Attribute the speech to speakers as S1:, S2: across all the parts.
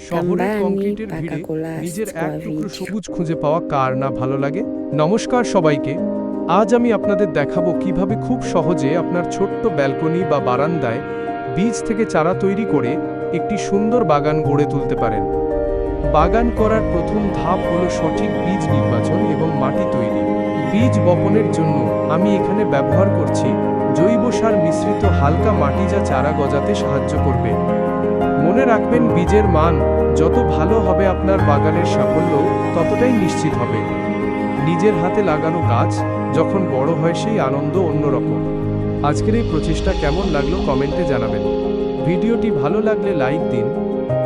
S1: শহরের
S2: kambani
S1: কংক্রিটের
S2: mpaka
S1: ভিড়ে নিজের
S2: kulast kwa
S1: এক টুকরো
S2: video.
S1: সবুজ খুঁজে পাওয়া কার না ভালো লাগে। নমস্কার সবাইকে, আজ আমি আপনাদের দেখাবো কিভাবে খুব সহজে আপনার ছোট্ট ব্যালকনি বা বারান্দায় বীজ থেকে চারা তৈরি করে একটি সুন্দর বাগান গড়ে তুলতে পারেন। বাগান করার প্রথম ধাপ হলো সঠিক বীজ নির্বাচন এবং মাটি তৈরি। বীজ বপনের জন্য আমি এখানে ব্যবহার করছি জৈব সার মিশ্রিত হালকা মাটি, যা চারা গজাতে সাহায্য করবে। মনে রাখবেন, বীজের মান যত ভালো হবে আপনার বাগানের সাফল্য ততটাই নিশ্চিত হবে। নিজের হাতে লাগানো গাছ যখন বড় হয় সেই আনন্দ অন্যরকম। আজকের এই প্রচেষ্টা কেমন লাগলো কমেন্টে জানাবেন। ভিডিওটি ভালো লাগলে লাইক দিন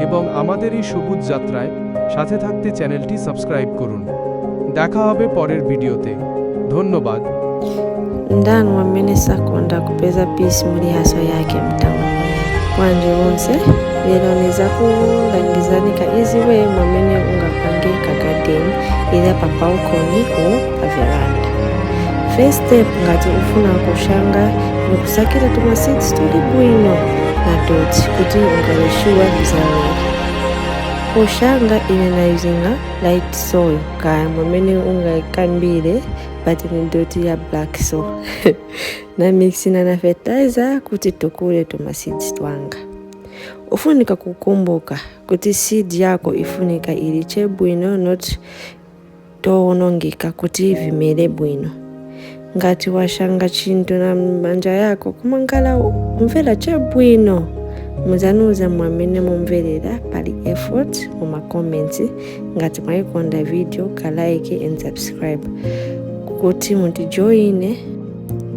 S1: এবং আমাদের এই সবুজ যাত্রায় সাথে থাকতে চ্যানেলটি সাবস্ক্রাইব করুন। দেখা হবে পরের ভিডিওতে। ধন্যবাদ।
S2: Ndani mwamene sakonda kupeza peace muri haso yake mtamu kwanje wonse lero niza kulangizani ka easy way mwamene ungapangika garden ila papaukoni u paveranda. First step ngati ufuna kushanga nikusakira tuma seeds tuli bwino na doti kuti ungalishiwa bzalera. Kushanga ine na using light soil kaya mwamene ungakambire but ni doti ya black soil na mixina na fertilizer kuti tukule tuma seeds twanga. Ufunika kukumbuka kuti seed yako ifunika iliche bwino, not toonongeka kuti vimere bwino. Ngati washanga chintu na manja yako kumangala mvera che bwino, muzanuza mwamene mumverera pali effort muma comments. Ngati mwayikonda video ka like and subscribe kuti mutijoine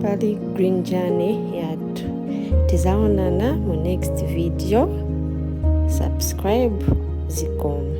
S2: pali green journey yatu. Tizaonana mu next video. Subscribe. Zikomo.